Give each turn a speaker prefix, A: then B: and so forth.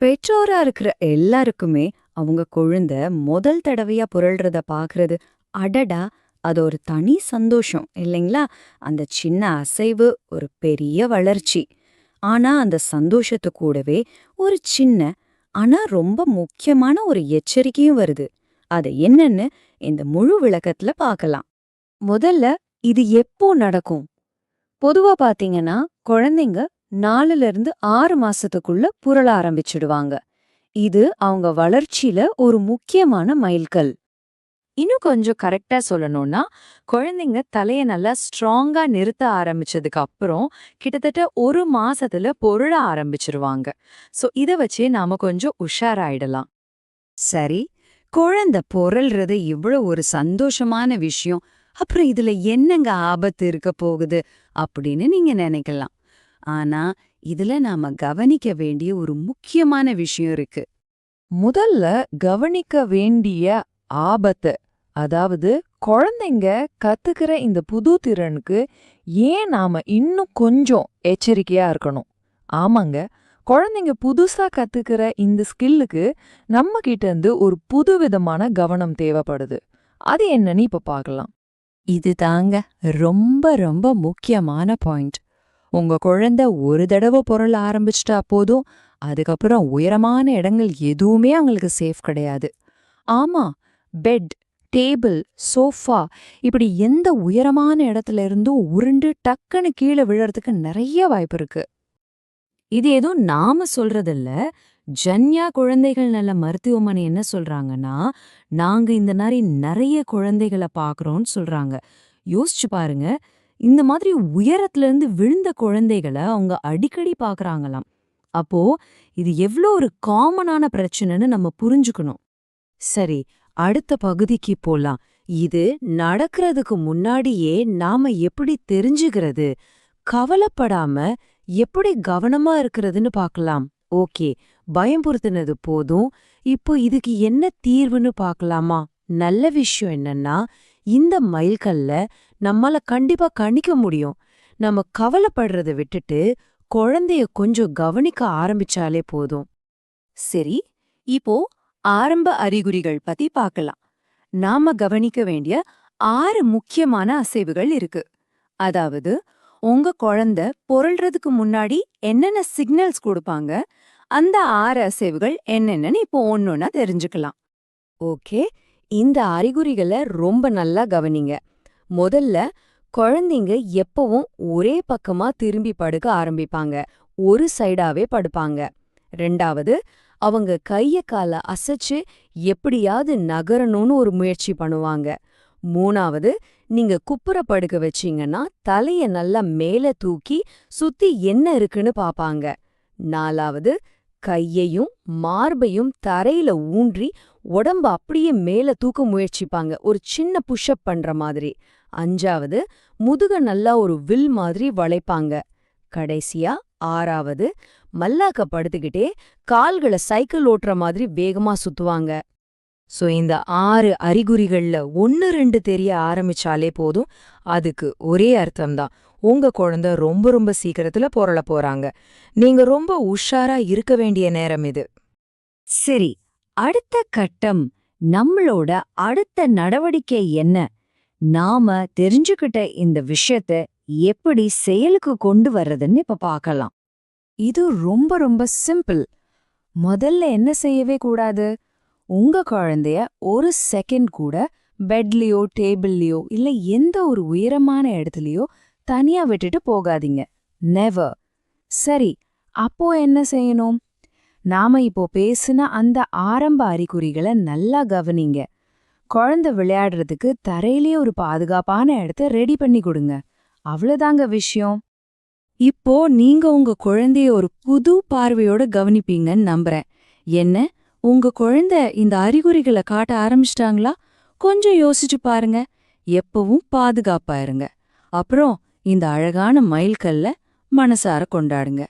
A: பெற்றோரா இருக்கிற எல்லாருக்குமே அவங்க குழந்தை முதல் தடவையா புரள்றத பாக்குறது, அடடா! அது ஒரு தனி சந்தோஷம் இல்லைங்களா? அந்த சின்ன அசைவு ஒரு பெரிய வளர்ச்சி. ஆனா அந்த சந்தோஷத்து கூடவே ஒரு சின்ன, ஆனா ரொம்ப முக்கியமான ஒரு எச்சரிக்கையும் வருது. அது என்னன்னு இந்த முழு விளக்கத்துல பார்க்கலாம். முதல்ல, இது எப்போ நடக்கும்? பொதுவா பாத்தீங்கன்னா, குழந்தைங்க 4ல இருந்து 6 மாசத்துக்குள்ள புரள ஆரம்பிச்சுடுவாங்க. இது அவங்க வளர்ச்சியில ஒரு முக்கியமான மைல்கல். இன்னும் கொஞ்சம் கரெக்டா சொல்லணும்னா, குழந்தைங்க தலைய நல்லா ஸ்ட்ராங்கா நிறுத்த ஆரம்பிச்சதுக்கு அப்புறம், கிட்டத்தட்ட 1 மாசத்துல பொருள ஆரம்பிச்சுருவாங்க. இத வச்சே நாம கொஞ்சம் உஷாராயிடலாம்.
B: சரி, குழந்தை பொறல்றது இவ்ளோ ஒரு சந்தோஷமான விஷயம். அப்புறம் இதுல என்னங்க ஆபத்து இருக்க போகுது அப்படின்னு நீங்க நினைக்கலாம். ஆனா, இதுல நாம கவனிக்க வேண்டிய ஒரு முக்கியமான விஷயம் இருக்கு.
C: முதல்ல கவனிக்க வேண்டிய ஆபத்து, அதாவது குழந்தைங்க கத்துக்கிற இந்த புது திறனுக்கு ஏன் நாம இன்னும் கொஞ்சம் எச்சரிக்கையா இருக்கணும். ஆமாங்க, குழந்தைங்க புதுசா கத்துக்கிற இந்த ஸ்கில்லுக்கு நம்ம கிட்ட இருந்து ஒரு புதுவிதமான கவனம் தேவைப்படுது. அது என்னன்னு இப்ப பார்க்கலாம்.
B: இது தாங்க ரொம்ப ரொம்ப முக்கியமான பாயிண்ட். உங்க குழந்தை ஒரு தடவை பொருள ஆரம்பிச்சிட்டா போதும், அதுக்கப்புறம் உயரமான இடங்கள் எதுவுமே அவங்களுக்கு சேஃப் கிடையாது. ஆமா, பெட், டேபிள், சோஃபா இப்படி எந்த உயரமான இடத்துல இருந்தும் உருண்டு டக்குன்னு கீழே விழறதுக்கு நிறைய வாய்ப்பு இருக்கு. இது ஏதோ நாம சொல்றதில்ல. ஜன்யா குழந்தைகள் நல மருத்துவமனை என்ன சொல்றாங்கன்னா, நாங்க இந்த மாதிரி நிறைய குழந்தைகளை பாக்குறோம்னு சொல்றாங்க. யோசிச்சு பாருங்க, இந்த மாதிரி உயரத்துல இருந்து விழுந்த குழந்தைகளை அவங்க அடிக்கடி பாக்குறாங்களாம். அப்போ இது எவ்ளோ ஒரு காமனான பிரச்சனைன்னு நம்ம புரிஞ்சுக்கணும். சரி, அடுத்த பகுதிக்கு போலாம். இது நடக்கிறதுக்கு முன்னாடியே நாம எப்படி தெரிஞ்சுக்கிறது, கவலைப்படாம எப்படி கவனமா இருக்கிறதுன்னு பார்க்கலாம். ஓகே, பயம்புறுத்தினது போதும். இப்போ இதுக்கு என்ன தீர்வுன்னு பார்க்கலாமா? நல்ல விஷயம் என்னன்னா, இந்த மைல்கல்ல நம்மால கண்டிப்பா கணிக்க முடியும். நம்ம கவலைப்படுறத விட்டுட்டு குழந்தைய கொஞ்சம் கவனிக்க ஆரம்பிச்சாலே போதும். சரி, இப்போ ஆரம்ப அறிகுறிகள் பத்தி பார்க்கலாம். நாம கவனிக்க வேண்டிய 6 முக்கியமான அசைவுகள் இருக்கு. அதாவது, உங்க குழந்தை பொருள்றதுக்கு முன்னாடி என்னென்ன சிக்னல்ஸ் கொடுப்பாங்க, அந்த 6 அசைவுகள் என்னென்னன்னு இப்போ ஒன்னொன்னா தெரிஞ்சுக்கலாம். ஓகே, இந்த அறிகுறிகளை ரொம்ப நல்லா கவனிங்க. முதல்ல, குழந்தைங்க எப்பவும் ஒரே பக்கமா திரும்பி படுக்க ஆரம்பிப்பாங்க. ஒரு சைடாவே படுப்பாங்க. ரெண்டாவது, அவங்க கைய கால அசைச்சு எப்படியாவது நகரணும்னு ஒரு முயற்சி பண்ணுவாங்க. மூணாவது, நீங்க குப்புற படுக்க வச்சீங்கன்னா தலைய நல்லா மேல தூக்கி சுத்தி என்ன இருக்குன்னு பாப்பாங்க. நாலாவது, கையையும் மார்பையும் தரையில ஊன்றி உடம்ப அப்படியே மேல தூக்க முயற்சிப்பாங்க, ஒரு சின்ன புஷ்அப் பண்ற மாதிரி. அஞ்சாவது, முதுக நல்லா ஒரு வில் மாதிரி வளைப்பாங்க. கடைசியா ஆறாவது, மல்லாக்க படுத்துக்கிட்டே கால்களை சைக்கிள் ஓட்டுற மாதிரி வேகமா சுத்துவாங்க. இந்த 6 அறிகுறிகள்ல 1 2 தெரிய ஆரம்பிச்சாலே போதும். அதுக்கு ஒரே அர்த்தம்தான், உங்க குழந்தை ரொம்ப ரொம்ப சீக்கிரத்துல பொறள போறாங்க. நீங்க ரொம்ப உஷாரா இருக்க வேண்டிய நேரம் இது. சரி, அடுத்த கட்டம், நம்மளோட அடுத்த நடவடிக்கை என்ன? நாம தெரிஞ்சுக்கிட்ட இந்த விஷயத்த எப்படி செயலுக்கு கொண்டு வர்றதுன்னு இப்ப பார்க்கலாம். இது ரொம்ப ரொம்ப சிம்பிள். முதல்ல என்ன செய்யவே கூடாது? உங்க குழந்தைய ஒரு செகண்ட் கூட பெட்லயோ டேபிள்லயோ இல்ல எந்த ஒரு உயரமான இடத்துலயோ தனியா விட்டுட்டு போகாதீங்க. நெவர். சரி, அப்போ என்ன செய்யணும்? நாம இப்போ பேசின அந்த ஆரம்ப அறிகுறிகளை நல்லா கவனிங்க. குழந்தை விளையாடுறதுக்கு தரையிலேயே ஒரு பாதுகாப்பான இடத்த ரெடி பண்ணி கொடுங்க. அவ்வளவுதாங்க விஷயம். இப்போ நீங்க உங்க குழந்தைய ஒரு புது பார்வையோட கவனிப்பீங்கன்னு நம்புறேன். என்ன, உங்க குழந்தை இந்த அறிகுறிகளை காட்ட ஆரம்பிச்சிட்டாங்களா? கொஞ்சம் யோசிச்சு பாருங்க. எப்பவும் பாதுகாப்பா இருங்க. அப்புறம் இந்த அழகான மைல்கல்ல மனசார கொண்டாடுங்க.